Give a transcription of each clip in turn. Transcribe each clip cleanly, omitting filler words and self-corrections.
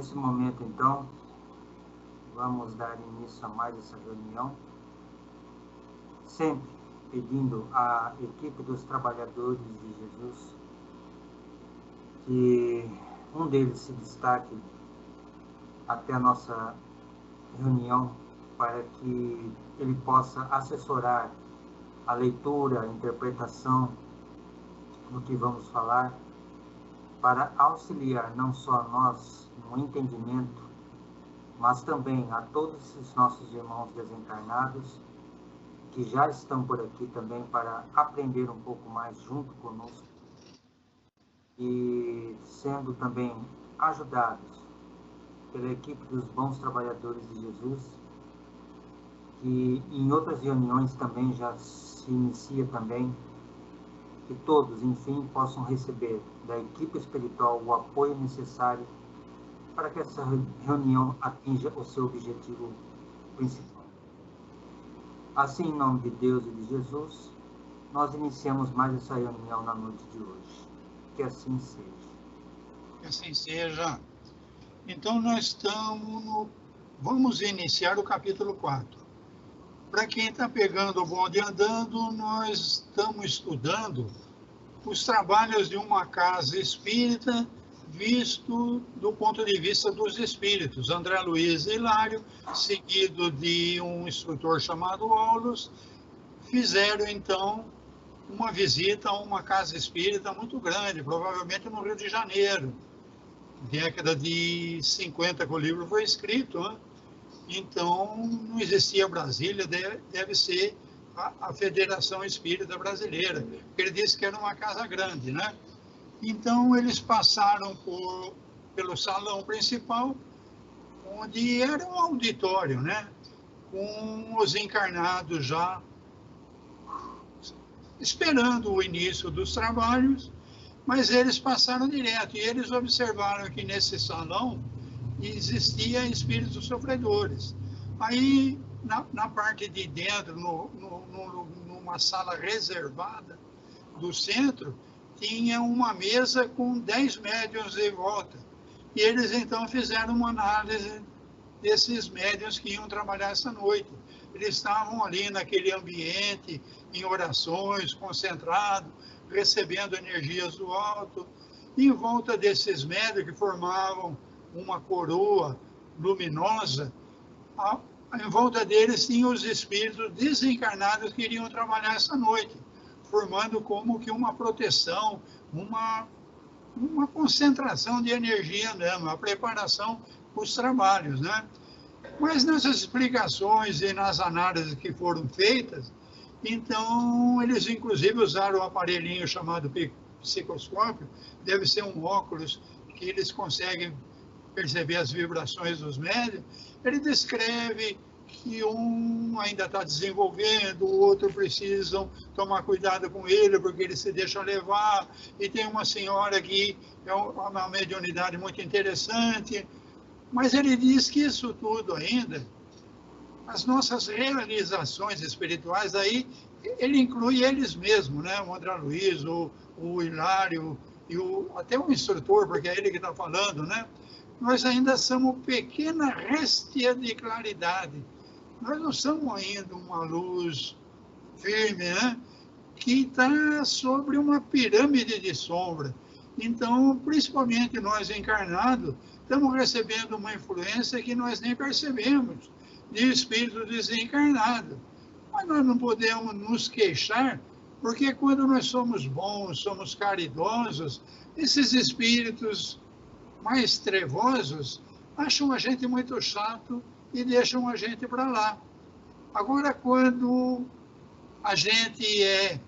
Nesse momento, então, vamos dar início a mais essa reunião, sempre pedindo à equipe dos trabalhadores de Jesus que um deles se destaque até a nossa reunião para que ele possa assessorar a leitura, a interpretação do que vamos falar, para auxiliar não só a nós no entendimento, mas também a todos esses nossos irmãos desencarnados que já estão por aqui também para aprender um pouco mais junto conosco e sendo também ajudados pela equipe dos bons trabalhadores de Jesus, que em outras reuniões também já se inicia também, que todos, enfim, possam receber da equipe espiritual o apoio necessário para que essa reunião atinja o seu objetivo principal. Assim, em nome de Deus e de Jesus, nós iniciamos mais essa reunião na noite de hoje. Que assim seja. Que assim seja. Então, vamos iniciar o capítulo 4. Para quem está pegando o bonde andando, nós estamos estudando os trabalhos de uma casa espírita visto do ponto de vista dos espíritos. André Luiz e Hilário, seguido de um instrutor chamado Aulos, fizeram, então, uma visita a uma casa espírita muito grande, provavelmente no Rio de Janeiro, década de 50 que o livro foi escrito, né? Então, não existia Brasília, deve ser a Federação Espírita Brasileira, porque ele disse que era uma casa grande, né? Então, eles passaram pelo salão principal, onde era um auditório, né? Com os encarnados já esperando o início dos trabalhos, mas eles passaram direto, e eles observaram que nesse salão existia espíritos sofredores. Aí, na parte de dentro, numa sala reservada do centro, tinha uma mesa com 10 médiuns em volta. E eles, então, fizeram uma análise desses médiuns que iam trabalhar essa noite. Eles estavam ali naquele ambiente, em orações, concentrados, recebendo energias do alto. E em volta desses médiuns que formavam uma coroa luminosa, em volta deles tinham os espíritos desencarnados que iriam trabalhar essa noite, formando como que uma proteção, uma concentração de energia mesmo, a preparação para os trabalhos, né? Mas nessas explicações e nas análises que foram feitas, então eles inclusive usaram um aparelhinho chamado psicoscópio, deve ser um óculos que eles conseguem perceber as vibrações dos médiuns. Ele descreve que um ainda está desenvolvendo, o outro precisam tomar cuidado com ele, porque ele se deixa levar, e tem uma senhora que é uma mediunidade muito interessante, mas ele diz que isso tudo ainda, as nossas realizações espirituais, aí ele inclui eles mesmos, né? O André Luiz, o Hilário, e até o instrutor, porque é ele que está falando, né? Nós ainda somos pequena réstia de claridade. Nós não somos ainda uma luz firme, né? Que está sobre uma pirâmide de sombra. Então, principalmente nós encarnados, estamos recebendo uma influência que nós nem percebemos, de espírito desencarnado. Mas nós não podemos nos queixar, porque quando nós somos bons, somos caridosos, esses espíritos mais trevosos acham a gente muito chato e deixam a gente para lá. Agora, quando a gente é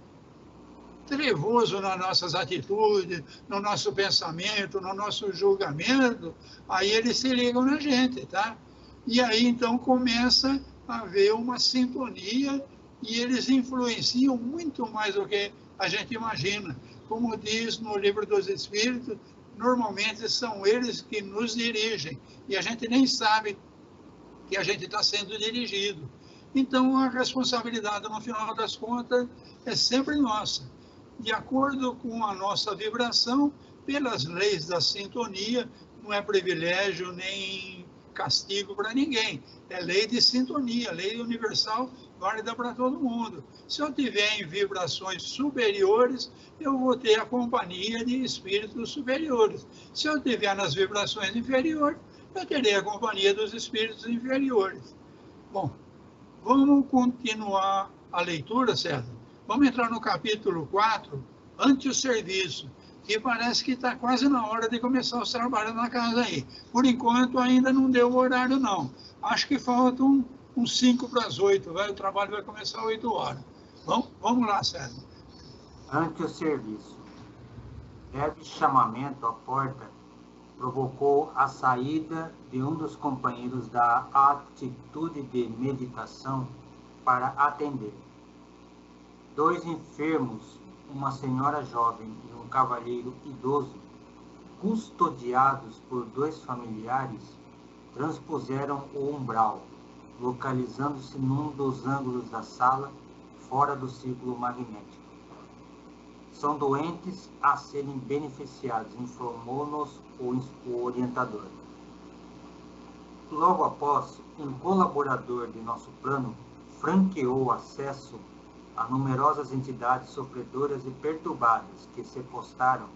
trevoso nas nossas atitudes, no nosso pensamento, no nosso julgamento, aí eles se ligam na gente, tá? E aí, então, começa a haver uma sintonia e eles influenciam muito mais do que a gente imagina. Como diz no Livro dos Espíritos, normalmente são eles que nos dirigem e a gente nem sabe que a gente está sendo dirigido. Então, a responsabilidade, no final das contas, é sempre nossa. De acordo com a nossa vibração, pelas leis da sintonia, não é privilégio nem castigo para ninguém. É lei de sintonia, lei universal, válida para todo mundo. Se eu tiver em vibrações superiores, eu vou ter a companhia de espíritos superiores. Se eu tiver nas vibrações inferiores, eu terei a companhia dos espíritos inferiores. Bom, vamos continuar a leitura, César. Vamos entrar no capítulo 4, ante o serviço, que parece que está quase na hora de começar os trabalhos na casa aí. Por enquanto, ainda não deu o horário, não. Acho que faltam uns 5 para as 8, o trabalho vai começar às 8 horas. Vamos lá, César. Ante o serviço. Leve chamamento à porta provocou a saída de um dos companheiros da atitude de meditação para atender. 2 enfermos, uma senhora jovem e um cavalheiro idoso, custodiados por 2 familiares, transpuseram o umbral, localizando-se num dos ângulos da sala, fora do círculo magnético. São doentes a serem beneficiados, informou-nos o orientador. Logo após, um colaborador de nosso plano franqueou acesso a numerosas entidades sofredoras e perturbadas que se postaram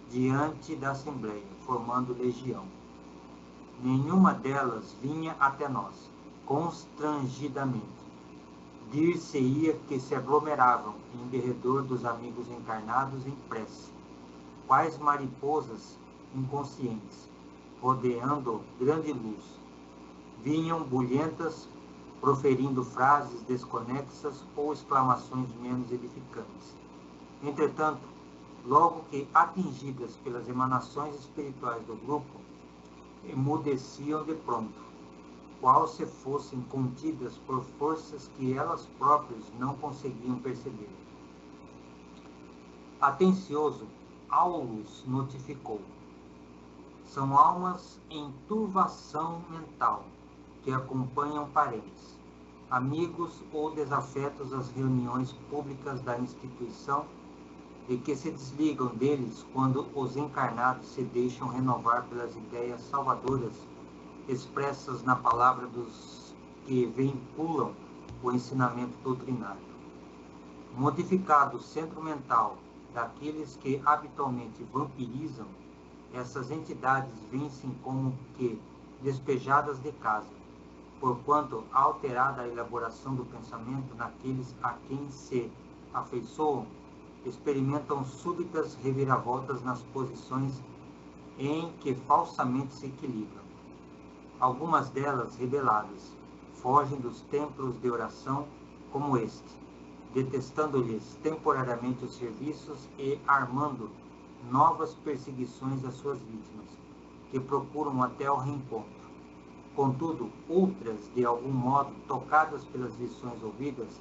diante da Assembleia, formando legião. Nenhuma delas vinha até nós, constrangidamente. Dir-se-ia que se aglomeravam em derredor dos amigos encarnados em prece, quais mariposas inconscientes, rodeando grande luz. Vinham bulhentas, proferindo frases desconexas ou exclamações menos edificantes. Entretanto, logo que atingidas pelas emanações espirituais do grupo, emudeciam de pronto, qual se fossem contidas por forças que elas próprias não conseguiam perceber. Atencioso, Aulus notificou: são almas em turvação mental, que acompanham parentes, amigos ou desafetos às reuniões públicas da instituição e que se desligam deles quando os encarnados se deixam renovar pelas ideias salvadoras expressas na palavra dos que vinculam o ensinamento doutrinário. Modificado o centro mental daqueles que habitualmente vampirizam, essas entidades vencem como que despejadas de casa, porquanto, alterada a elaboração do pensamento naqueles a quem se afeiçoam, experimentam súbitas reviravoltas nas posições em que falsamente se equilibram. Algumas delas, rebeladas, fogem dos templos de oração como este, detestando-lhes temporariamente os serviços e armando novas perseguições às suas vítimas, que procuram até o reencontro. Contudo, outras, de algum modo, tocadas pelas lições ouvidas,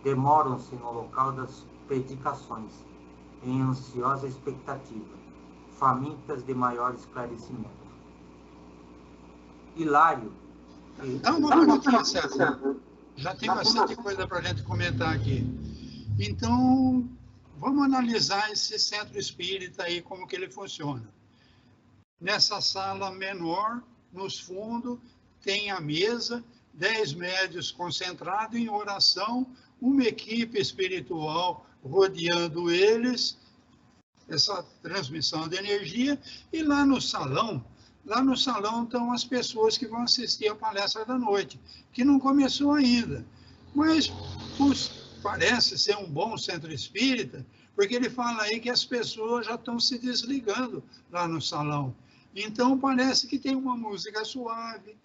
demoram-se no local das predicações, em ansiosa expectativa, famintas de maior esclarecimento. Hilário. Vamos aqui, César. Já tem bastante coisa para a gente comentar aqui. Então, vamos analisar esse centro espírita aí, como que ele funciona. Nessa sala menor, nos fundos, tem a mesa, 10 médios concentrados em oração, uma equipe espiritual rodeando eles, essa transmissão de energia, e lá no salão estão as pessoas que vão assistir a palestra da noite, que não começou ainda. Mas parece ser um bom centro espírita, porque ele fala aí que as pessoas já estão se desligando lá no salão. Então, parece que tem uma música suave,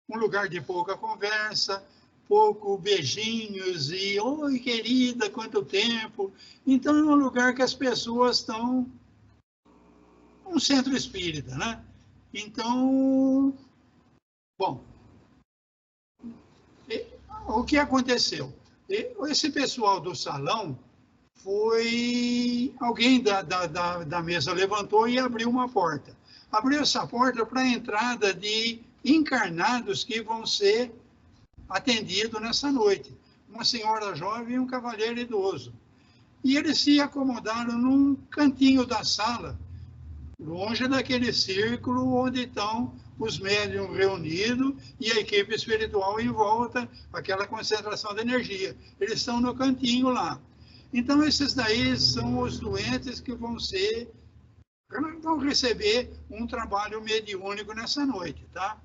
um lugar de pouca conversa, pouco beijinhos e, oi, querida, quanto tempo. Então, é um lugar que as pessoas estão... um centro espírita, né? Então, bom, o que aconteceu? Esse pessoal do salão foi... alguém da mesa levantou e abriu uma porta. Abriu essa porta para a entrada de encarnados que vão ser atendidos nessa noite. Uma senhora jovem e um cavalheiro idoso. E eles se acomodaram num cantinho da sala. longe daquele círculo onde estão os médiums reunidos e a equipe espiritual em volta, aquela concentração de energia. Eles estão no cantinho lá. Então, esses daí são os doentes que vão receber um trabalho mediúnico nessa noite, tá?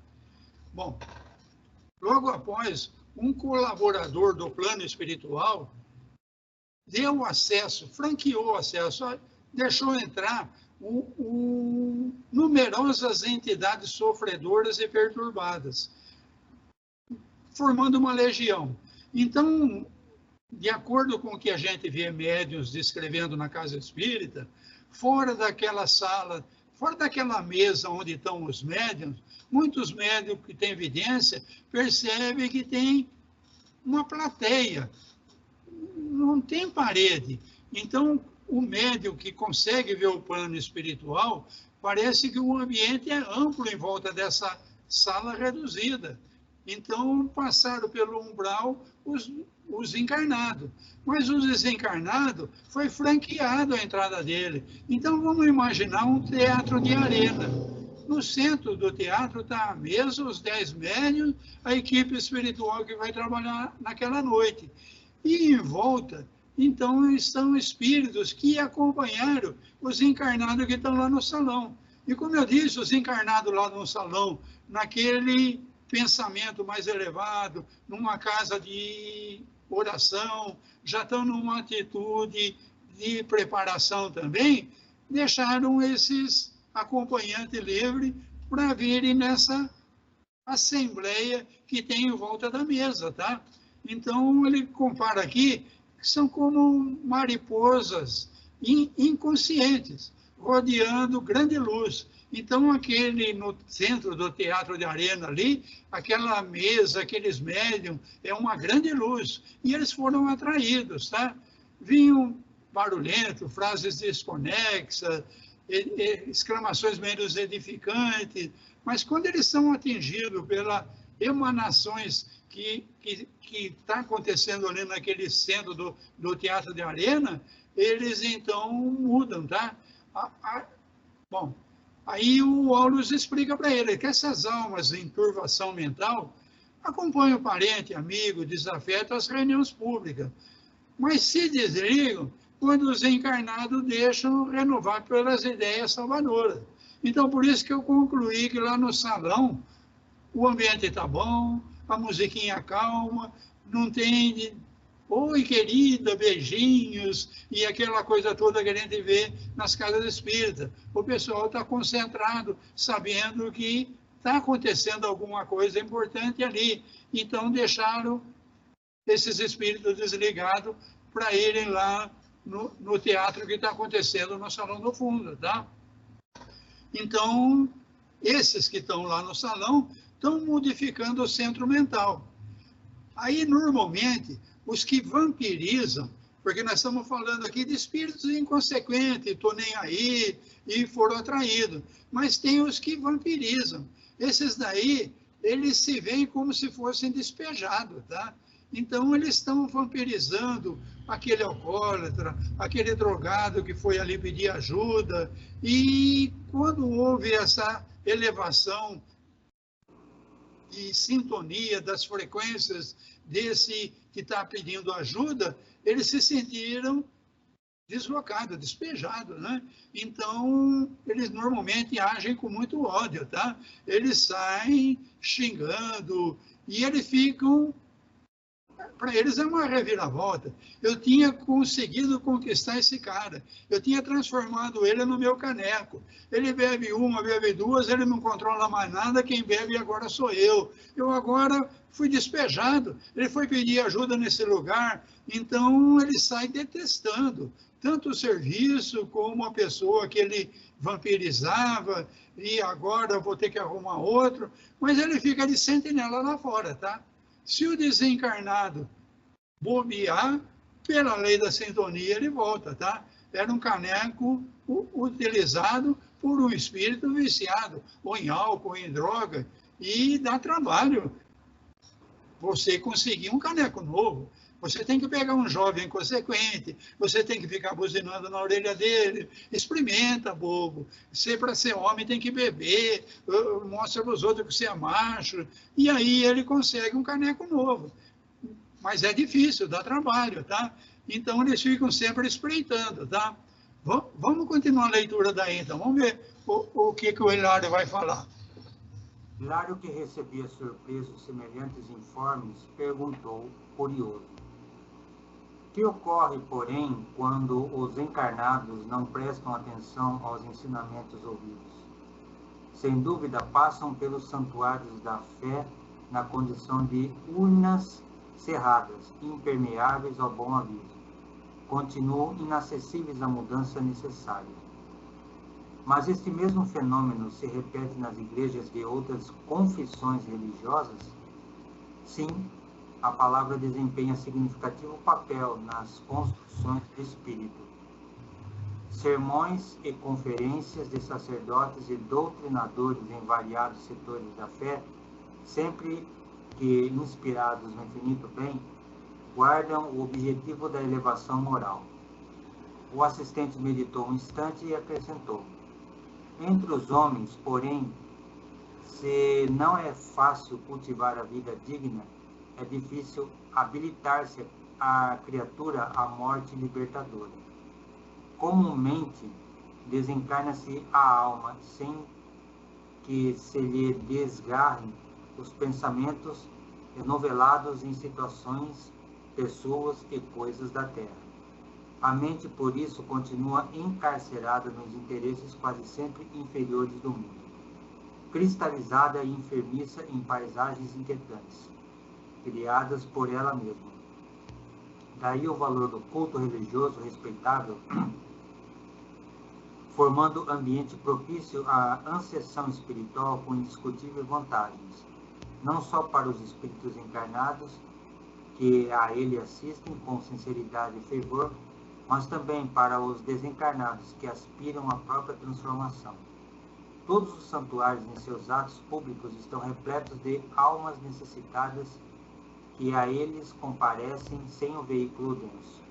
Bom, logo após, um colaborador do plano espiritual deu acesso, franqueou acesso, deixou entrar numerosas entidades sofredoras e perturbadas, formando uma legião. Então, de acordo com o que a gente vê médiuns descrevendo na casa espírita, fora daquela sala, fora daquela mesa onde estão os médiuns, muitos médiuns que têm evidência percebem que tem uma plateia, não tem parede. Então, o médium que consegue ver o plano espiritual, parece que o ambiente é amplo em volta dessa sala reduzida. Então, passaram pelo umbral os encarnados. Mas os desencarnados, foi franqueado a entrada dele. Então, vamos imaginar um teatro de arena. No centro do teatro está a mesa, os 10 médiuns, a equipe espiritual que vai trabalhar naquela noite. E em volta, então, estão espíritos que acompanharam os encarnados que estão lá no salão. E como eu disse, os encarnados lá no salão, naquele pensamento mais elevado, numa casa de oração, já estão numa atitude de preparação também, deixaram esses acompanhantes livres para virem nessa assembleia que tem em volta da mesa, tá? Então, ele compara aqui que são como mariposas inconscientes, rodeando grande luz. Então, aquele no centro do teatro de arena ali, aquela mesa, aqueles médiums, é uma grande luz. E eles foram atraídos, tá? Vinham barulhento, frases desconexas, exclamações menos edificantes, mas quando eles são atingidos pelas emanações que está acontecendo ali naquele centro do teatro de arena, eles então mudam, tá? Bom, aí o Aulus explica para ele que essas almas em turvação mental acompanham o parente, amigo, desafeto às reuniões públicas, mas se desligam quando os encarnados deixam renovar pelas ideias salvadoras. Então, por isso que eu concluí que lá no salão o ambiente está bom, a musiquinha calma, não tem oi, querida, beijinhos, e aquela coisa toda que a gente vê nas casas espíritas. O pessoal está concentrado, sabendo que está acontecendo alguma coisa importante ali. Então, deixaram esses espíritos desligados para irem lá no teatro que está acontecendo no salão do fundo, tá? Então, esses que estão lá no salão estão modificando o centro mental. Aí, normalmente, os que vampirizam, porque nós estamos falando aqui de espíritos inconsequentes, estou nem aí, e foram atraídos. Mas tem os que vampirizam. Esses daí, eles se veem como se fossem despejados, tá? Então, eles estão vampirizando aquele alcoólatra, aquele drogado que foi ali pedir ajuda. E quando houve essa elevação de sintonia das frequências desse que está pedindo ajuda, eles se sentiram deslocados, despejados, né? Então, eles normalmente agem com muito ódio, tá? Eles saem xingando e eles ficam... Para eles é uma reviravolta. Eu tinha conseguido conquistar esse cara. Eu tinha transformado ele no meu caneco. Ele bebe uma, bebe duas, ele não controla mais nada, quem bebe agora sou eu. Eu agora fui despejado. Ele foi pedir ajuda nesse lugar, então ele sai detestando tanto o serviço como a pessoa que ele vampirizava, e agora eu vou ter que arrumar outro. Mas ele fica de sentinela lá fora, tá? Se o desencarnado bobear, pela lei da sintonia, ele volta, tá? Era um caneco utilizado por um espírito viciado, ou em álcool, ou em droga, e dá trabalho você conseguir um caneco novo. Você tem que pegar um jovem inconsequente, você tem que ficar buzinando na orelha dele, experimenta, bobo. Você, para ser homem, tem que beber, mostra para os outros que você é macho, e aí ele consegue um caneco novo. Mas é difícil, dá trabalho, tá? Então, eles ficam sempre espreitando, tá? Vamos continuar a leitura daí, então. Vamos ver o que o Hilário vai falar. Hilário, que recebia surpreso semelhantes informes, perguntou, curioso: que ocorre, porém, quando os encarnados não prestam atenção aos ensinamentos ouvidos? Sem dúvida, passam pelos santuários da fé na condição de urnas cerradas, impermeáveis ao bom aviso. Continuam inacessíveis à mudança necessária. Mas este mesmo fenômeno se repete nas igrejas de outras confissões religiosas? Sim, a palavra desempenha significativo papel nas construções do espírito. Sermões e conferências de sacerdotes e doutrinadores em variados setores da fé, sempre que inspirados no infinito bem, guardam o objetivo da elevação moral. O assistente meditou um instante e acrescentou: entre os homens, porém, se não é fácil cultivar a vida digna, é difícil habilitar-se a criatura à morte libertadora. Comumente, desencarna-se a alma sem que se lhe desgarrem os pensamentos enovelados em situações, pessoas e coisas da terra. A mente, por isso, continua encarcerada nos interesses quase sempre inferiores do mundo, cristalizada e enfermiça em paisagens inquietantes, criadas por ela mesma. Daí o valor do culto religioso respeitável, formando ambiente propício à ascensão espiritual com indiscutíveis vantagens, não só para os espíritos encarnados, que a ele assistem com sinceridade e fervor, mas também para os desencarnados que aspiram à própria transformação. Todos os santuários em seus atos públicos estão repletos de almas necessitadas que a eles comparecem sem o veículo denso,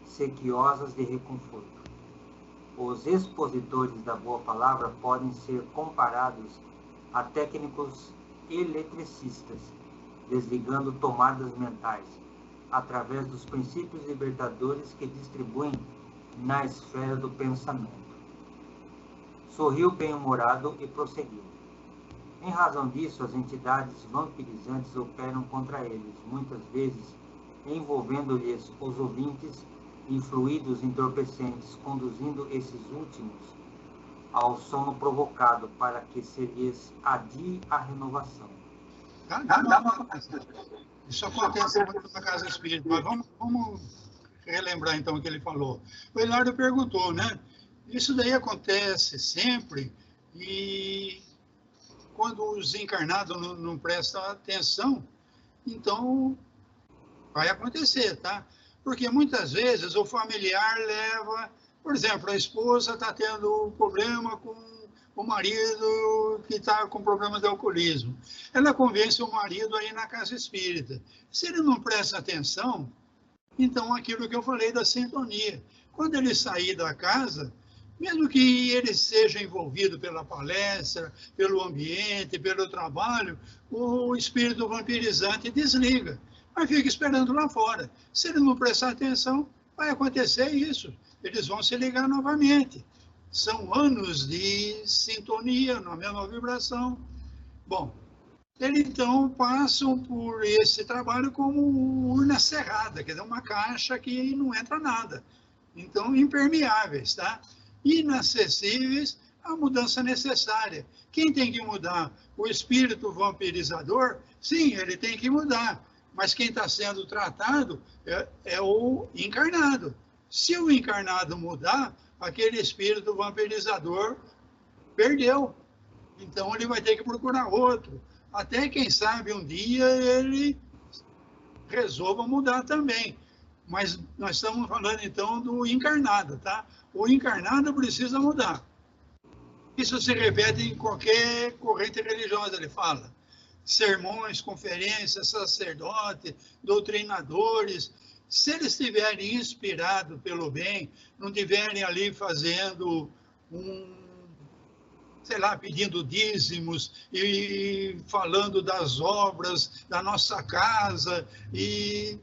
sequiosas de reconforto. Os expositores da boa palavra podem ser comparados a técnicos eletricistas, desligando tomadas mentais, através dos princípios libertadores que distribuem na esfera do pensamento. Sorriu bem-humorado e prosseguiu: em razão disso, as entidades vampirizantes operam contra eles, muitas vezes envolvendo-lhes os ouvintes em fluidos entorpecentes, conduzindo esses últimos ao sono provocado para que se lhes adie a renovação. Isso acontece muito na casa espírita, mas vamos relembrar então o que ele falou. O Hilário perguntou, né? Isso daí acontece sempre e quando os encarnados não prestam atenção, então vai acontecer, tá? Porque muitas vezes o familiar leva, por exemplo, a esposa está tendo problema com o marido que está com problema de alcoolismo. Ela convence o marido a ir na casa espírita. Se ele não presta atenção, então aquilo que eu falei da sintonia. Quando ele sair da casa, mesmo que ele seja envolvido pela palestra, pelo ambiente, pelo trabalho, o espírito vampirizante desliga, mas fica esperando lá fora. Se ele não prestar atenção, vai acontecer isso. Eles vão se ligar novamente. São anos de sintonia, na mesma vibração. Bom, eles então passam por esse trabalho como urna cerrada, quer dizer, uma caixa que não entra nada. Então, impermeáveis, tá? Inacessíveis à mudança necessária. Quem tem que mudar? O espírito vampirizador? Sim, ele tem que mudar. Mas quem está sendo tratado é o encarnado. Se o encarnado mudar, aquele espírito vampirizador perdeu. Então ele vai ter que procurar outro. Até, quem sabe, um dia ele resolva mudar também. Mas nós estamos falando, então, do encarnado, tá? O encarnado precisa mudar. Isso se repete em qualquer corrente religiosa, ele fala. Sermões, conferências, sacerdotes, doutrinadores. Se eles estiverem inspirados pelo bem, não estiverem ali fazendo sei lá, pedindo dízimos e falando das obras da nossa casa, e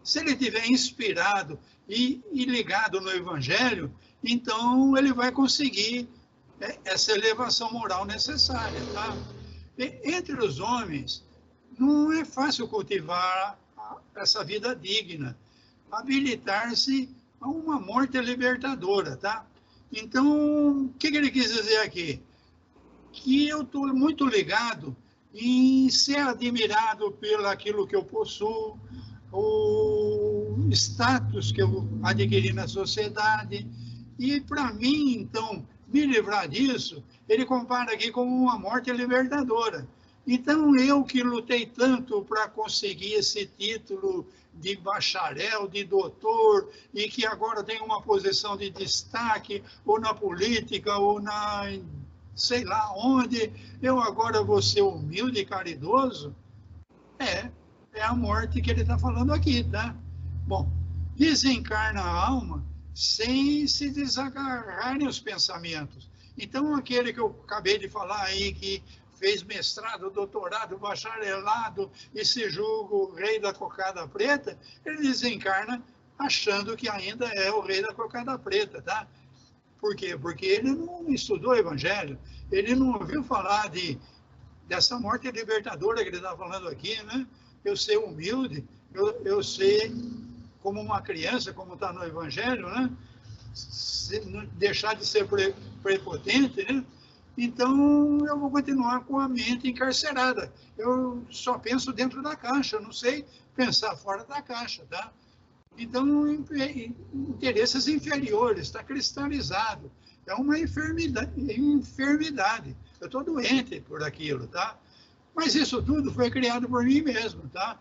se ele estiver inspirado e ligado no Evangelho, então ele vai conseguir essa elevação moral necessária, tá? Entre os homens, não é fácil cultivar essa vida digna, habilitar-se a uma morte libertadora, tá? Então, o que ele quis dizer aqui? Que eu estou muito ligado em ser admirado pelo aquilo que eu possuo, o status que eu adquiri na sociedade, e para mim, então, me livrar disso, ele compara aqui como uma morte libertadora. Então, eu que lutei tanto para conseguir esse título de bacharel, de doutor, e que agora tem uma posição de destaque, ou na política, ou na sei lá onde, eu agora vou ser humilde e caridoso, é a morte que ele está falando aqui, tá? Bom, desencarna a alma sem se desagarrarem os pensamentos. Então, aquele que eu acabei de falar aí, que fez mestrado, doutorado, bacharelado e se julga o rei da cocada preta, ele desencarna achando que ainda é o rei da cocada preta, tá? Por quê? Porque ele não estudou o Evangelho, ele não ouviu falar dessa morte libertadora que ele está falando aqui, né? Eu ser humilde, eu ser como uma criança, como está no Evangelho, né? Deixar de ser prepotente, né? Então, eu vou continuar com a mente encarcerada. Eu só penso dentro da caixa, não sei pensar fora da caixa, tá? Então, interesses inferiores, está cristalizado. É uma enfermidade. Eu estou doente por aquilo, tá? Mas isso tudo foi criado por mim mesmo, tá?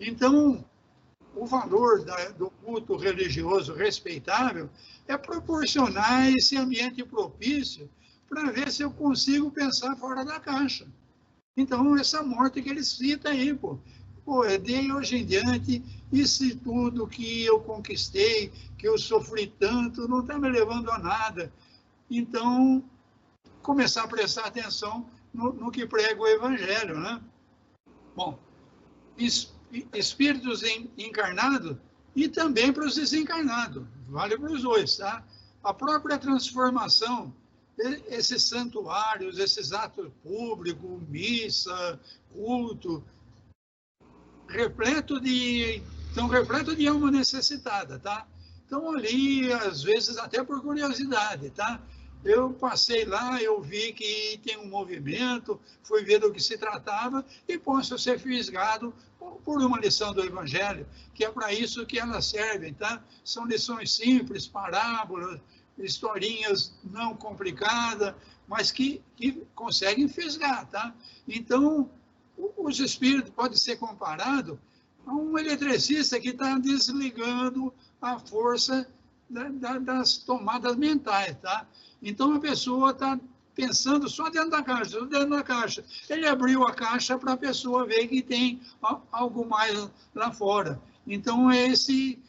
Então, o valor do culto religioso respeitável é proporcionar esse ambiente propício para ver se eu consigo pensar fora da caixa. Então, essa morte que ele cita aí, pô, de hoje em diante, isso tudo que eu conquistei, que eu sofri tanto, não está me levando a nada. Então, começar a prestar atenção no que prega o Evangelho, né? Bom, espíritos encarnados e também para os desencarnados, vale para os dois, tá? A própria transformação, esses santuários, esses atos públicos, missa, culto, estão repleto de alma necessitada, tá? Então, ali, às vezes, até por curiosidade, tá? Eu passei lá, eu vi que tem um movimento, fui ver do que se tratava e posso ser fisgado por uma lição do Evangelho, que é para isso que elas servem, tá? São lições simples, parábolas, historinhas não complicadas, mas que conseguem fisgar, tá? Então, os espíritos podem ser comparados a um eletricista que está desligando a força das tomadas mentais, tá? Então, a pessoa está pensando só dentro da caixa, Ele abriu a caixa para a pessoa ver que tem algo mais lá fora. Então, é esse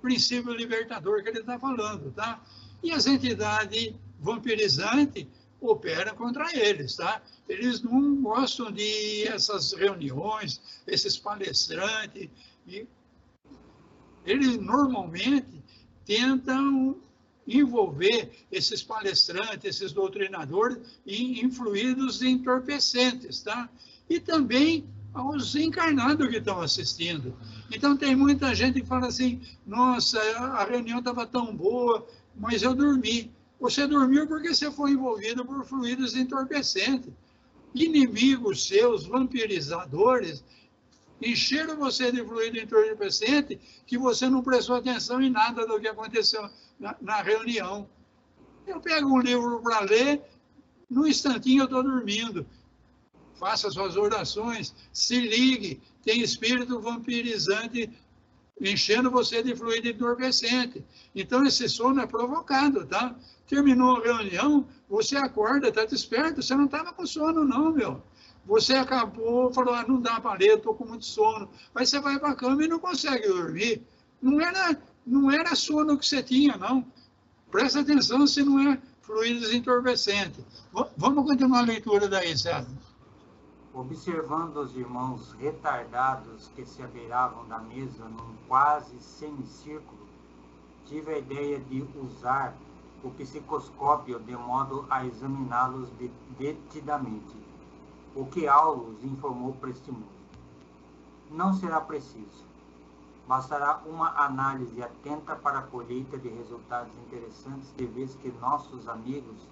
princípio libertador que ele está falando, tá? E as entidades vampirizantes operam contra eles, tá? Eles não gostam de essas reuniões, esses palestrantes. Eles normalmente tentam envolver esses palestrantes, esses doutrinadores, em fluidos entorpecentes, tá? E também aos encarnados que estão assistindo. Então, tem muita gente que fala assim, nossa, a reunião estava tão boa, mas eu dormi. Você dormiu porque você foi envolvido por fluidos entorpecentes. Inimigos seus, vampirizadores, encheram você de fluido entorpecente que você não prestou atenção em nada do que aconteceu na reunião. Eu pego um livro para ler, num instantinho eu estou dormindo. Faça suas orações, se ligue, tem espírito vampirizante enchendo você de fluido entorpecente. Então, esse sono é provocado, tá? Terminou a reunião, você acorda, está desperto, você não estava com sono não, meu. Você acabou, falou, não dá para ler, estou com muito sono. Aí você vai para a cama e não consegue dormir. não era sono que você tinha, não. Presta atenção se não é fluidos entorpecentes. Vamos continuar a leitura daí, César. Observando os irmãos retardados que se abeiravam da mesa num quase semicírculo, tive a ideia de usar o psicoscópio de modo a examiná-los detidamente, o que Aulus informou prestimoso. Não será preciso. Bastará uma análise atenta para a colheita de resultados interessantes, de vez que nossos amigos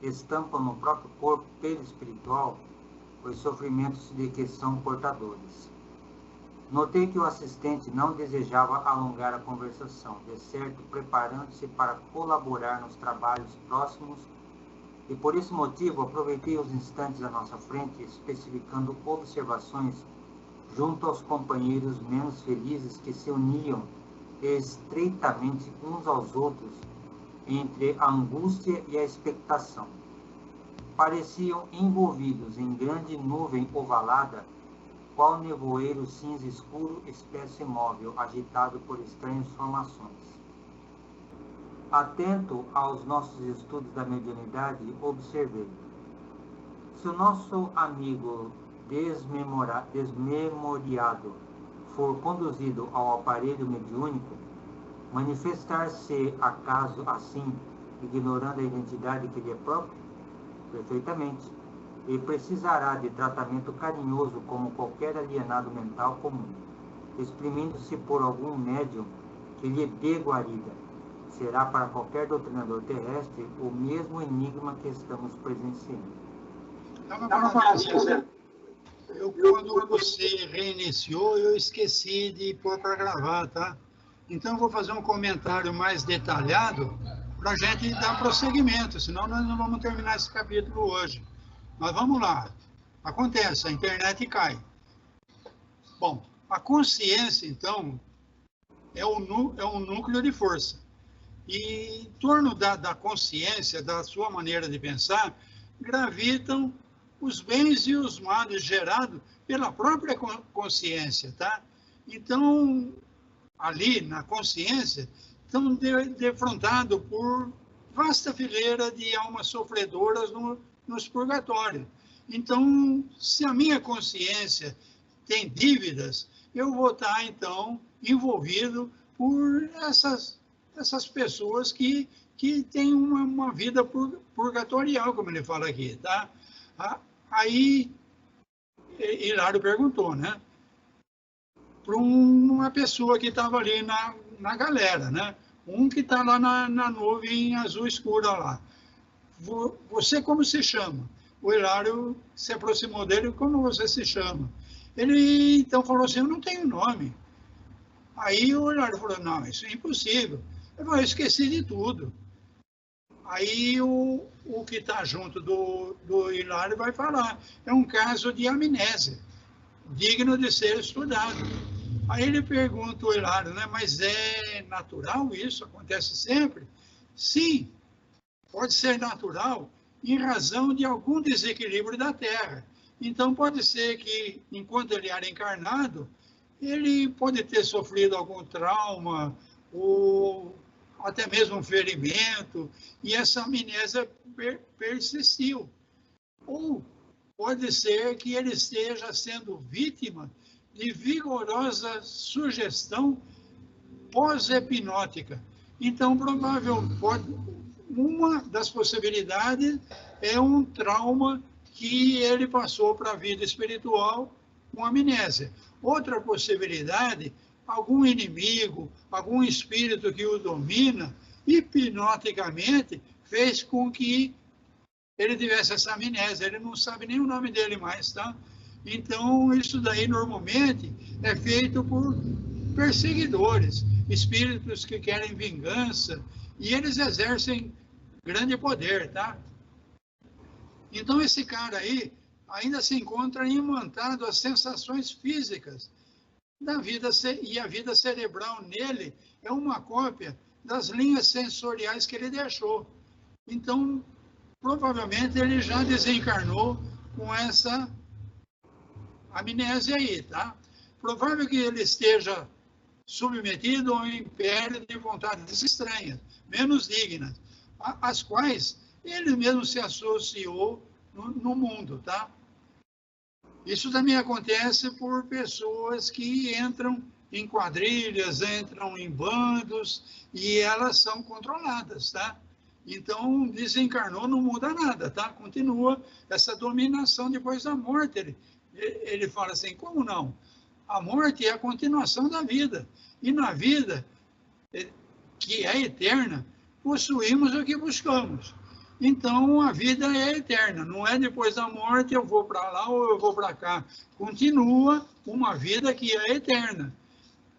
estampam no próprio corpo perispiritual os sofrimentos de que são portadores. Notei que o assistente não desejava alongar a conversação, de certo preparando-se para colaborar nos trabalhos próximos, e por esse motivo aproveitei os instantes à nossa frente, especificando observações junto aos companheiros menos felizes que se uniam estreitamente uns aos outros entre a angústia e a expectação. Pareciam envolvidos em grande nuvem ovalada, qual nevoeiro cinza escuro, espécie móvel, agitado por estranhas formações. Atento aos nossos estudos da mediunidade, observei. Se o nosso amigo desmemoriado for conduzido ao aparelho mediúnico, manifestar-se acaso assim, ignorando a identidade que lhe é própria? Perfeitamente. E precisará de tratamento carinhoso como qualquer alienado mental comum, exprimindo-se por algum médium que lhe dê guarida. Será para qualquer doutrinador terrestre o mesmo enigma que estamos presenciando. Quando você reiniciou, eu esqueci de pôr para gravar, tá? Então, eu vou fazer um comentário mais detalhado para a gente dar prosseguimento, senão nós não vamos terminar esse capítulo hoje. Mas vamos lá. Acontece, a internet cai. Bom, a consciência, então, é um núcleo de força. E em torno da consciência, da sua maneira de pensar, gravitam os bens e os males gerados pela própria consciência, tá? Então, ali na consciência, estão defrontados por vasta fileira de almas sofredoras nos purgatórios. Então, se a minha consciência tem dívidas, eu vou estar, então, envolvido por essas pessoas que têm uma vida purgatorial, como ele fala aqui, tá? Aí, Hilário perguntou, né? Para uma pessoa que estava ali na galera, né? Um que está lá na nuvem azul escura lá. Você como se chama? O Hilário se aproximou dele, como você se chama? Ele então falou assim, eu não tenho nome. Aí o Hilário falou, não, isso é impossível. Eu falei, eu esqueci de tudo. Aí o que está junto do Hilário vai falar, é um caso de amnésia, digno de ser estudado. Aí ele pergunta ao Hilário, né, mas é natural isso? Acontece sempre? Sim, pode ser natural em razão de algum desequilíbrio da Terra. Então pode ser que, enquanto ele era encarnado, ele pode ter sofrido algum trauma, ou até mesmo um ferimento, e essa amnésia persistiu. Ou pode ser que ele esteja sendo vítima de vigorosa sugestão pós-hipnótica. Então, uma das possibilidades é um trauma que ele passou para a vida espiritual com amnésia. Outra possibilidade, algum inimigo, algum espírito que o domina, hipnoticamente, fez com que ele tivesse essa amnésia. Ele não sabe nem o nome dele mais, tá? Então, isso daí, normalmente, é feito por perseguidores, espíritos que querem vingança, e eles exercem grande poder, tá? Então, esse cara aí ainda se encontra imantado às sensações físicas da vida, e a vida cerebral nele é uma cópia das linhas sensoriais que ele deixou. Então, provavelmente ele já desencarnou com essa amnésia aí, tá? Provável que ele esteja submetido ao império de vontades estranhas, menos dignas, às quais ele mesmo se associou no mundo, tá? Isso também acontece por pessoas que entram em quadrilhas, entram em bandos, e elas são controladas, tá? Então, desencarnou, não muda nada, tá? Continua essa dominação depois da morte. Ele fala assim, como não? A morte é a continuação da vida. E na vida, que é eterna, possuímos o que buscamos. Então, a vida é eterna. Não é depois da morte, eu vou para lá ou eu vou para cá. Continua uma vida que é eterna.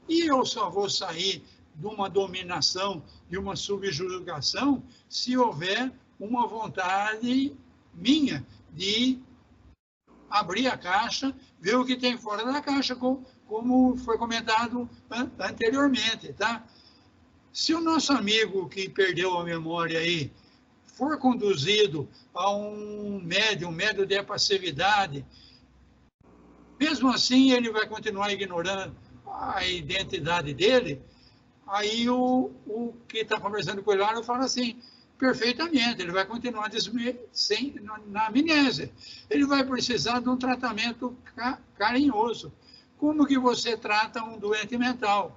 E eu só vou sair de uma dominação, de uma subjugação, se houver uma vontade minha de abrir a caixa, ver o que tem fora da caixa, como foi comentado anteriormente, tá? Se o nosso amigo que perdeu a memória aí for conduzido a um médium de passividade, mesmo assim ele vai continuar ignorando a identidade dele. Aí o que está conversando com ele fala assim, perfeitamente, ele vai continuar na amnésia. Ele vai precisar de um tratamento carinhoso. Como que você trata um doente mental?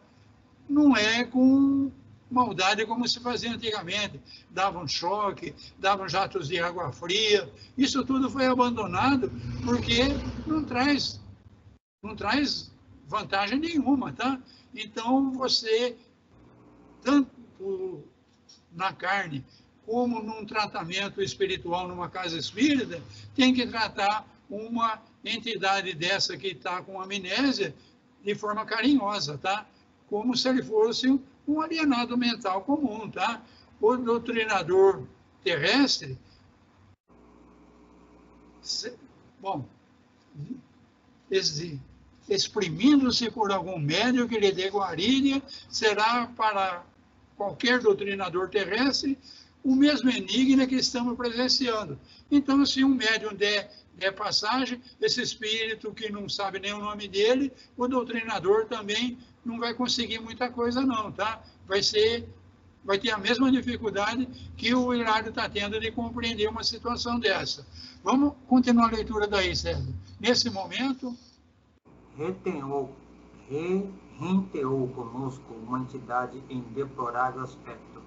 Não é com maldade como se fazia antigamente. Davam choque, davam jatos de água fria. Isso tudo foi abandonado porque não traz vantagem nenhuma, tá? Então, você, tanto na carne como num tratamento espiritual numa casa espírita, tem que tratar uma entidade dessa que está com amnésia de forma carinhosa, tá? Como se ele fosse um alienado mental comum, tá? O doutrinador terrestre, bom, exprimindo-se por algum médium que lhe dê guarida, será para qualquer doutrinador terrestre o mesmo enigma que estamos presenciando. Então, se um médium der passagem, esse espírito que não sabe nem o nome dele, o doutrinador também não vai conseguir muita coisa não, tá? Vai ter a mesma dificuldade que o Hilário está tendo de compreender uma situação dessa. Vamos continuar a leitura daí, César. Nesse momento... Renteou conosco uma entidade em deplorável aspecto.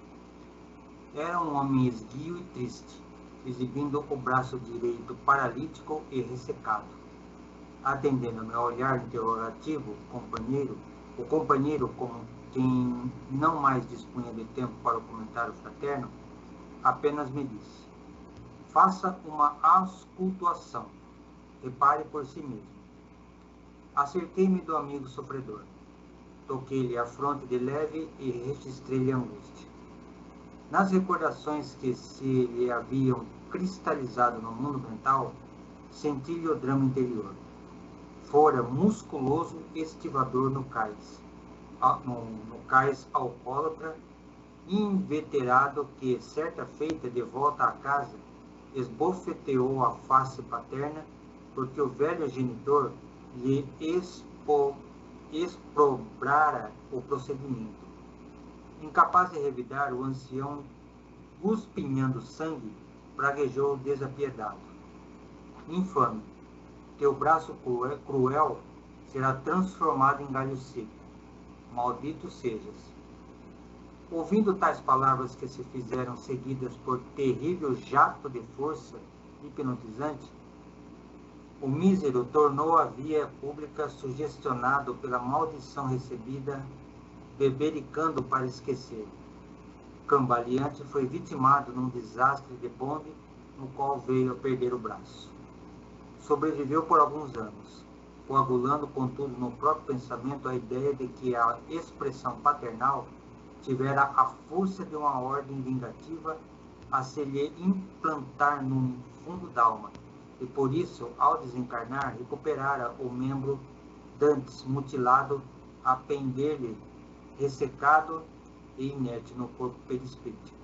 Era um homem esguio e triste, exibindo o braço direito paralítico e ressecado. Atendendo meu olhar interrogativo, o companheiro, com quem não mais dispunha de tempo para o comentário fraterno, apenas me disse: faça uma auscultação, repare por si mesmo. Acerquei-me do amigo sofredor, toquei-lhe a fronte de leve e registrei-lhe a angústia. Nas recordações que se lhe haviam cristalizado no mundo mental, senti-lhe o drama interior. Fora musculoso estivador no cais alcoólatra, inveterado que, certa feita de volta à casa, esbofeteou a face paterna, porque o velho genitor lhe exprobrara o procedimento. Incapaz de revidar, o ancião, guspinhando sangue, praguejou desapiedado: infame, teu braço cruel será transformado em galho seco. Maldito sejas. Ouvindo tais palavras que se fizeram seguidas por terrível jato de força hipnotizante, o mísero tornou a via pública sugestionado pela maldição recebida, bebericando para esquecer. Cambaleante, foi vitimado num desastre de bonde, no qual veio a perder o braço. Sobreviveu por alguns anos, coagulando, contudo, no próprio pensamento a ideia de que a expressão paternal tivera a força de uma ordem vingativa a se lhe implantar no fundo d'alma, e por isso, ao desencarnar, recuperara o membro dantes mutilado a pender-lhe ressecado e inerte no corpo perispíritico.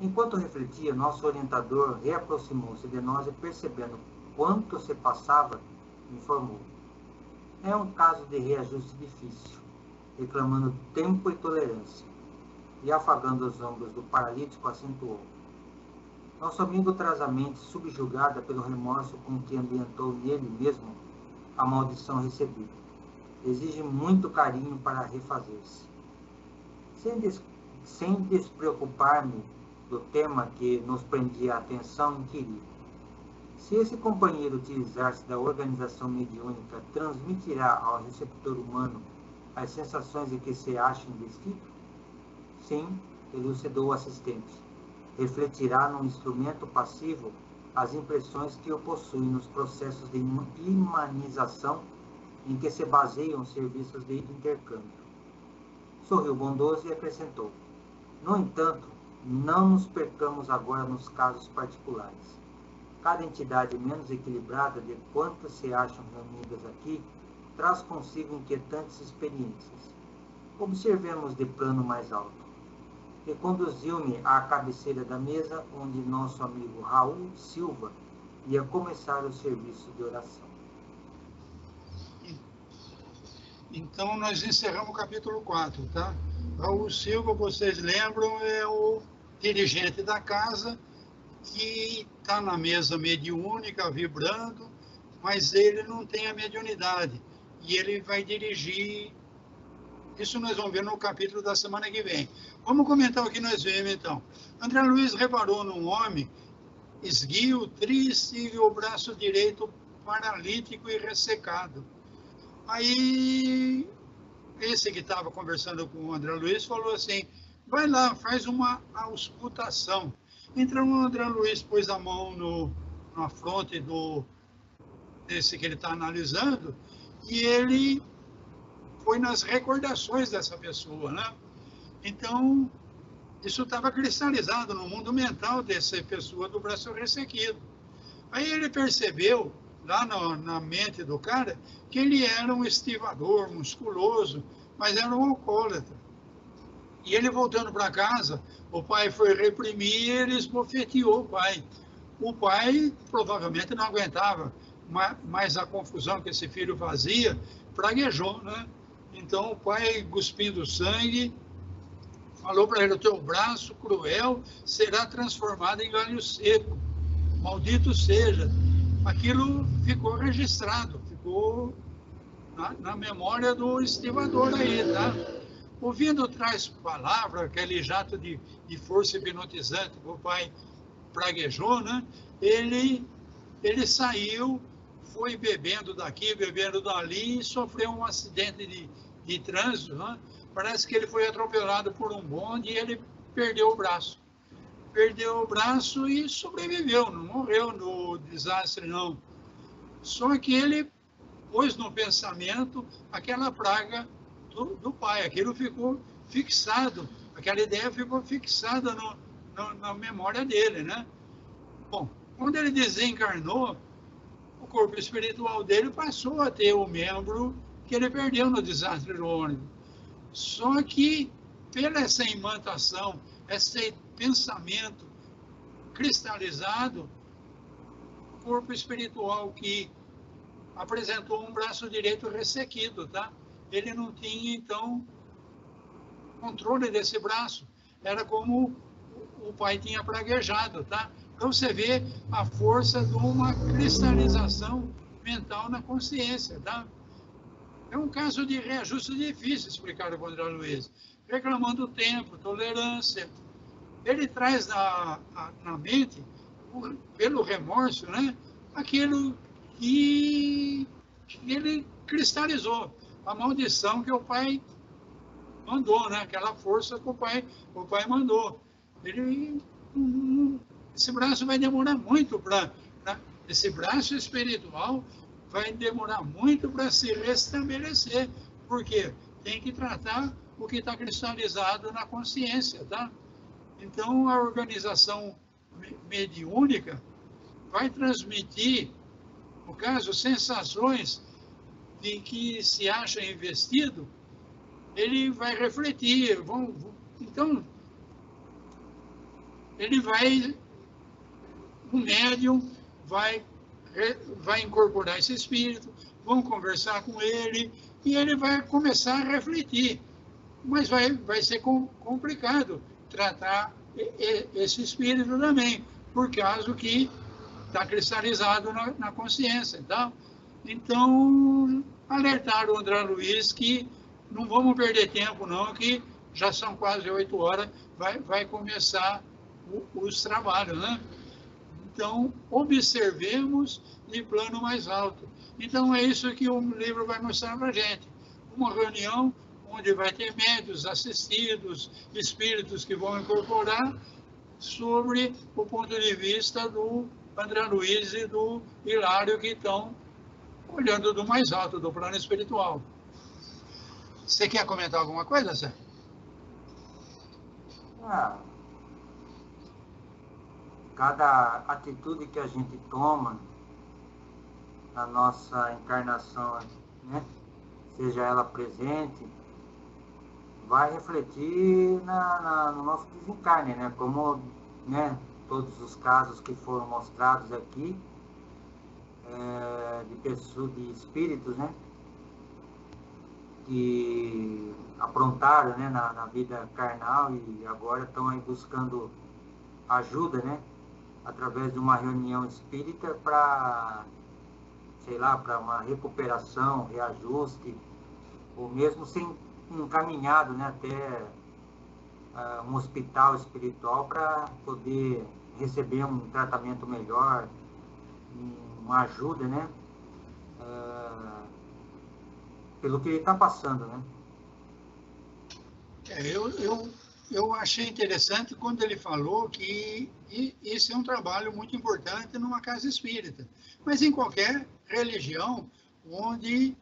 Enquanto refletia, nosso orientador reaproximou-se de nós e, percebendo quanto se passava, informou: é um caso de reajuste difícil. reclamando tempo e tolerância, e afagando os ombros do paralítico, acentuou: nosso amigo traz a mente subjugada pelo remorso com que ambientou nele mesmo a maldição recebida. Exige muito carinho para refazer-se. Sem despreocupar-me do tema que nos prendia a atenção, inquiri: se esse companheiro utilizar-se da organização mediúnica, transmitirá ao receptor humano as sensações em que se acha investido? Sim, elucidou o assistente. Refletirá num instrumento passivo as impressões que o possuem nos processos de imanização em que se baseiam os serviços de intercâmbio. Sorriu bondoso e acrescentou: no entanto, não nos percamos agora nos casos particulares. Cada entidade menos equilibrada de quantas se acham reunidas aqui traz consigo inquietantes experiências. Observemos de plano mais alto. E conduziu-me à cabeceira da mesa, onde nosso amigo Raul Silva ia começar o serviço de oração. Então, nós encerramos o capítulo 4, tá? Raul Silva, vocês lembram, é o dirigente da casa, que está na mesa mediúnica, vibrando, mas ele não tem a mediunidade. E ele vai dirigir. Isso nós vamos ver no capítulo da semana que vem. Vamos comentar o que nós vemos, então. André Luiz reparou num homem esguio, triste, e o braço direito paralítico e ressecado. Aí, esse que estava conversando com o André Luiz falou assim: vai lá, faz uma auscultação. Então, o André Luiz pôs a mão na fronte desse que ele está analisando, e ele foi nas recordações dessa pessoa, né? Então, isso estava cristalizado no mundo mental dessa pessoa do braço ressequido. Aí ele percebeu, lá na mente do cara, que ele era um estivador, musculoso, mas era um alcoólatra. E ele voltando para casa, o pai foi reprimir e ele esbofeteou o pai. O pai provavelmente não aguentava mais a confusão que esse filho fazia, praguejou, né? Então o pai, cuspindo sangue, falou para ele: o teu braço cruel será transformado em galho seco. Maldito seja. Aquilo ficou registrado, ficou na memória do estivador aí, tá? Ouvindo traz palavra, aquele jato de força hipnotizante que o pai praguejou, né? Ele saiu, foi bebendo daqui, bebendo dali, e sofreu um acidente de trânsito, né? Parece que ele foi atropelado por um bonde e ele perdeu o braço. Perdeu o braço e sobreviveu, não morreu no desastre, não. Só que ele pôs no pensamento aquela praga do pai, aquilo ficou fixado, aquela ideia ficou fixada na memória dele, né? Bom, quando ele desencarnou, o corpo espiritual dele passou a ter o membro que ele perdeu no desastre do ônibus. Só que, pela essa imantação, esse pensamento cristalizado, o corpo espiritual que apresentou um braço direito ressequido, tá? Ele não tinha, então, controle desse braço. Era como o pai tinha praguejado, tá? Então, você vê a força de uma cristalização mental na consciência, tá? É um caso de reajuste difícil, explicaram com o André Luiz. Reclamando tempo, tolerância. Ele traz na mente, pelo remorso, né? Aquilo que ele cristalizou. A maldição que o pai mandou, né? Aquela força que o pai mandou. Esse braço vai demorar muito esse braço espiritual vai demorar muito para se restabelecer, porque tem que tratar o que está cristalizado na consciência, tá? Então, a organização mediúnica vai transmitir, no caso, sensações em que se acha investido, ele vai refletir. Então, o médium vai incorporar esse espírito, vão conversar com ele, e ele vai começar a refletir. mas vai ser complicado tratar esse espírito também, por causa que está cristalizado na consciência. Tá? Então, alertaram o André Luiz que não vamos perder tempo, não, que já são quase 8 horas, vai começar os trabalhos, né? Então, observemos de plano mais alto. Então, é isso que o livro vai mostrar para a gente. Uma reunião onde vai ter médios, assistidos, espíritos que vão incorporar sobre o ponto de vista do André Luiz e do Hilário, que estão olhando do mais alto, do plano espiritual. Você quer comentar alguma coisa, Sérgio? Cada atitude que a gente toma na nossa encarnação, né, seja ela presente, vai refletir no nosso desencarne, né, como, né, todos os casos que foram mostrados aqui, de espíritos, né, que aprontaram, né, na vida carnal e agora estão aí buscando ajuda, né, através de uma reunião espírita para, sei lá, para uma recuperação, reajuste, ou mesmo ser encaminhado, né, até um hospital espiritual para poder receber um tratamento melhor, uma ajuda, né, pelo que ele está passando, né. Eu achei interessante quando ele falou que isso é um trabalho muito importante numa casa espírita, mas em qualquer religião onde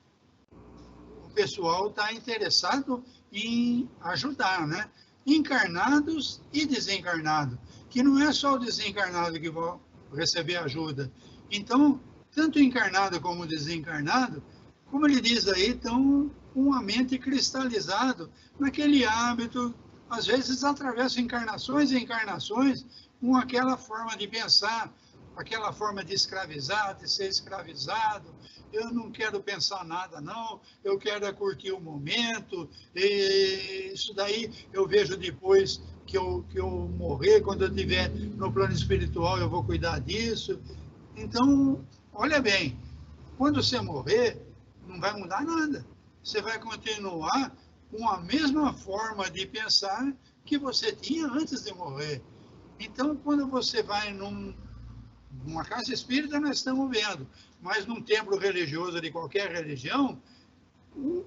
o pessoal está interessado em ajudar, né? Encarnados e desencarnados, que não é só o desencarnado que vai receber ajuda. Então, tanto encarnado como desencarnado, como ele diz aí, estão com a mente cristalizado naquele hábito, às vezes atravessam encarnações e encarnações, com aquela forma de pensar, aquela forma de escravizar, de ser escravizado. Eu não quero pensar nada, não, eu quero curtir o momento, e isso daí eu vejo depois que eu morrer, quando eu estiver no plano espiritual, eu vou cuidar disso. Então, olha bem, quando você morrer, não vai mudar nada. Você vai continuar com a mesma forma de pensar que você tinha antes de morrer. Então, quando você vai numa casa espírita, nós estamos vendo, mas num templo religioso de qualquer religião, o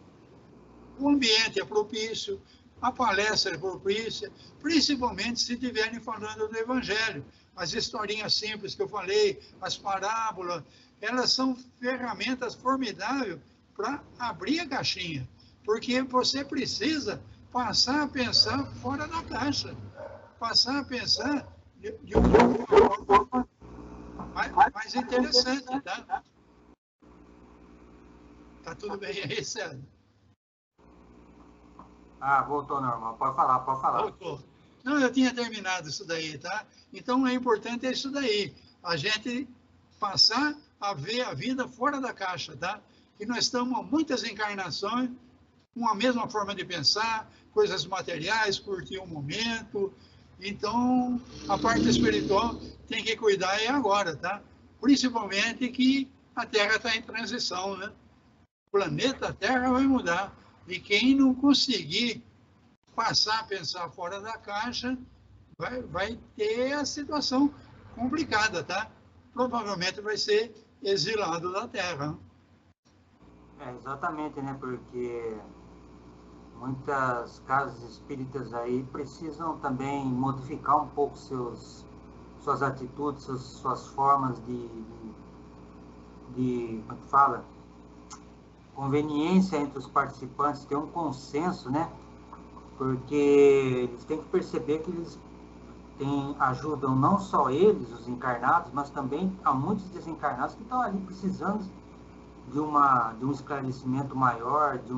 ambiente é propício, a palestra é propícia, principalmente se estiverem falando do Evangelho. As historinhas simples que eu falei, as parábolas, elas são ferramentas formidáveis para abrir a caixinha, porque você precisa passar a pensar fora da caixa, passar a pensar de uma forma mais interessante, tá? Tá tudo bem aí, Sérgio? Voltou normal. Pode falar. Voltou. Não, eu tinha terminado isso daí, tá? Então, é importante isso daí, a gente passar a ver a vida fora da caixa, tá? E nós estamos há muitas encarnações com a mesma forma de pensar, coisas materiais, curtir o momento. Então, a parte espiritual tem que cuidar agora, tá? Principalmente que a Terra está em transição, né? O planeta Terra vai mudar. E quem não conseguir passar a pensar fora da caixa, vai ter a situação complicada, tá? Provavelmente vai ser exilado da Terra. Exatamente, né? Porque muitas casas espíritas aí precisam também modificar um pouco suas atitudes, suas formas de como é que fala? Conveniência entre os participantes, ter um consenso, né? Porque eles têm que perceber que eles ajudam não só eles, os encarnados, mas também há muitos desencarnados que estão ali precisando de um esclarecimento maior, de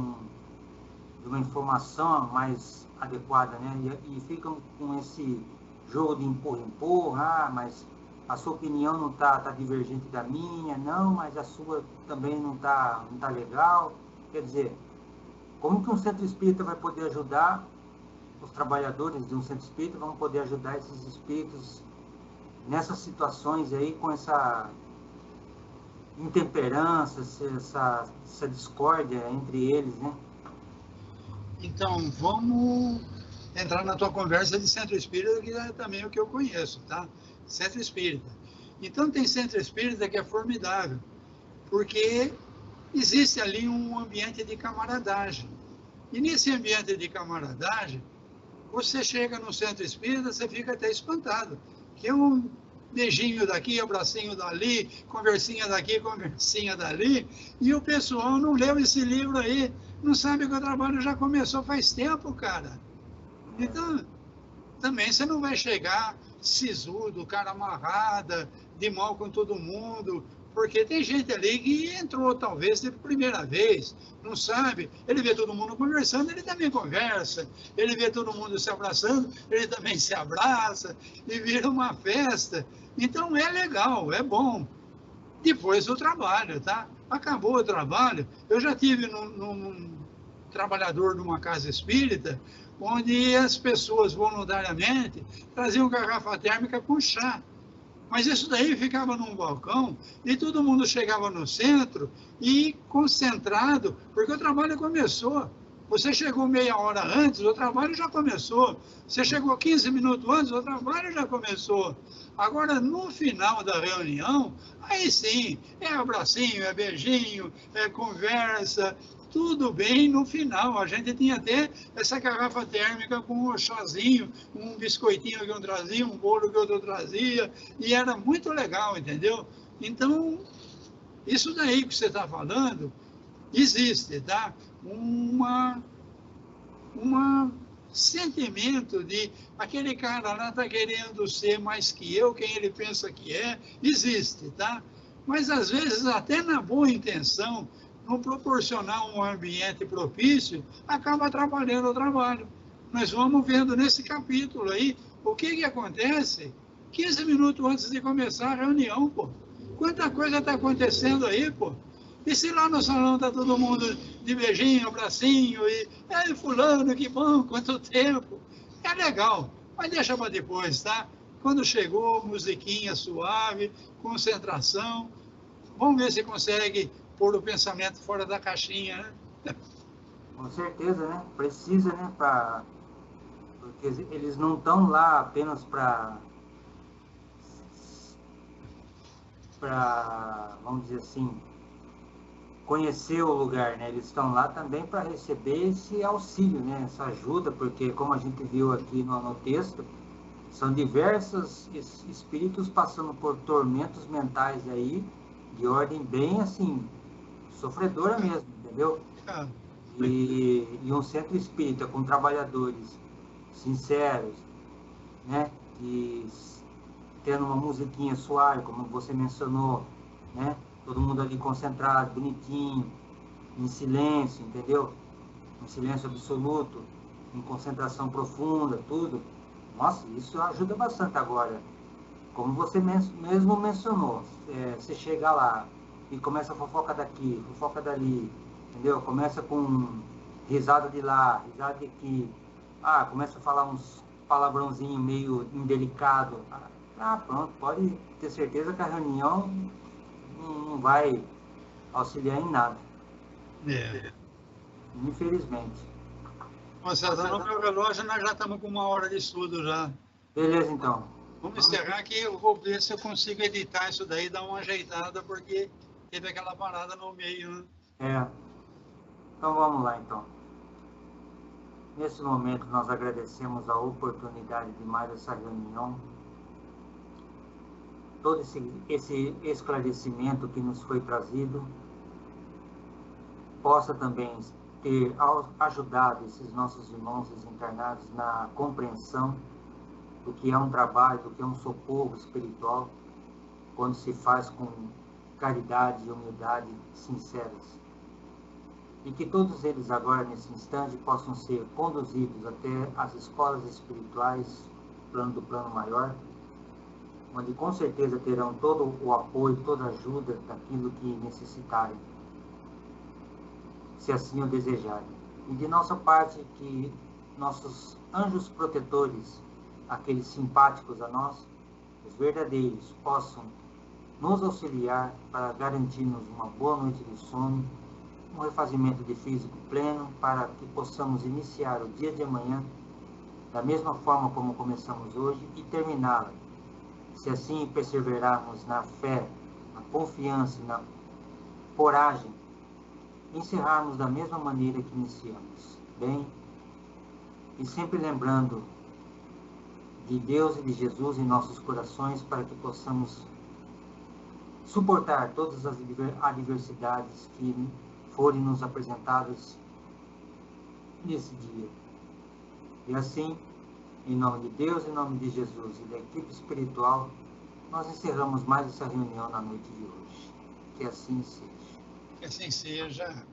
uma informação mais adequada, né? E ficam com esse jogo de empurra, mas a sua opinião não tá divergente da minha, não, mas a sua também não tá legal. Quer dizer, Como que um centro espírita vai poder ajudar os trabalhadores de um centro espírita, vão poder ajudar esses espíritos nessas situações aí, com essa intemperança, essa discórdia entre eles, né? Então, vamos entrar na tua conversa de centro espírita, que é também o que eu conheço, tá? Centro espírita. Então, tem centro espírita que é formidável, porque existe ali um ambiente de camaradagem. E nesse ambiente de camaradagem, você chega no centro espírita, você fica até espantado, que é um beijinho daqui, abracinho dali, conversinha daqui, conversinha dali, e o pessoal não leu esse livro aí, não sabe que o trabalho já começou faz tempo, cara. Então, também você não vai chegar sisudo, cara amarrada, de mal com todo mundo, porque tem gente ali que entrou talvez de primeira vez, não sabe, ele vê todo mundo conversando, ele também conversa, ele vê todo mundo se abraçando, ele também se abraça, e vira uma festa. Então é legal, é bom. Depois do trabalho, tá? Acabou o trabalho, eu já tive num trabalhador de uma casa espírita, onde as pessoas voluntariamente traziam garrafa térmica com chá. Mas isso daí ficava num balcão e todo mundo chegava no centro e concentrado, porque o trabalho começou. Você chegou meia hora antes, o trabalho já começou. Você chegou 15 minutos antes, o trabalho já começou. Agora, no final da reunião, aí sim, é abracinho, é beijinho, é conversa, tudo bem no final. A gente tinha até essa garrafa térmica com um chazinho, um biscoitinho que um trazia, um bolo que outro trazia, e era muito legal, entendeu? Então, isso daí que você está falando, existe, tá? Sentimento de aquele cara lá está querendo ser mais que eu, quem ele pensa que é, existe, tá? Mas às vezes, até na boa intenção, não proporcionar um ambiente propício, acaba atrapalhando o trabalho. Nós vamos vendo nesse capítulo aí o que acontece 15 minutos antes de começar a reunião, pô. Quanta coisa está acontecendo aí, pô. E se lá no salão está todo mundo de beijinho, abracinho, e fulano, que bom, quanto tempo. É legal, mas deixa para depois, tá? Quando chegou, musiquinha suave, concentração, vamos ver se consegue pôr o pensamento fora da caixinha, né? Com certeza, né? Precisa, né? Porque eles não estão lá apenas para, vamos dizer assim, conhecer o lugar, né? Eles estão lá também para receber esse auxílio, né? Essa ajuda, porque como a gente viu aqui no texto, são diversos espíritos passando por tormentos mentais aí, de ordem bem assim, sofredora mesmo, entendeu? E um centro espírita com trabalhadores sinceros, né? E tendo uma musiquinha suave, como você mencionou, né? Todo mundo ali concentrado, bonitinho, em silêncio, entendeu? Em silêncio absoluto, em concentração profunda, tudo. Nossa, isso ajuda bastante agora. Como você mesmo mencionou, você chega lá e começa a fofoca daqui, fofoca dali, entendeu? Começa com risada de lá, risada de aqui. Começa a falar uns palavrãozinhos meio indelicado. Pronto, pode ter certeza que a reunião não vai auxiliar em nada. Infelizmente. Nossa, no meu relógio nós já estamos com 1 hora de estudo já. Beleza, então. Vamos encerrar que eu vou ver se eu consigo editar isso daí, dar uma ajeitada, porque teve aquela parada no meio, né? Então vamos lá, então. Nesse momento nós agradecemos a oportunidade de mais essa reunião, todo esse esclarecimento que nos foi trazido, possa também ter ajudado esses nossos irmãos desencarnados na compreensão do que é um trabalho, do que é um socorro espiritual, quando se faz com caridade e humildade sinceras. E que todos eles agora, nesse instante, possam ser conduzidos até as escolas espirituais, do plano maior, onde com certeza terão todo o apoio, toda a ajuda daquilo que necessitarem, se assim o desejarem. E de nossa parte, que nossos anjos protetores, aqueles simpáticos a nós, os verdadeiros, possam nos auxiliar para garantir-nos uma boa noite de sono, um refazimento de físico pleno, para que possamos iniciar o dia de amanhã da mesma forma como começamos hoje e terminá-la, se assim perseverarmos na fé, na confiança e na coragem, encerrarmos da mesma maneira que iniciamos, bem? E sempre lembrando de Deus e de Jesus em nossos corações, para que possamos suportar todas as adversidades que forem nos apresentadas nesse dia. E assim, em nome de Deus, em nome de Jesus e da equipe espiritual, nós encerramos mais essa reunião na noite de hoje. Que assim seja. Que assim seja.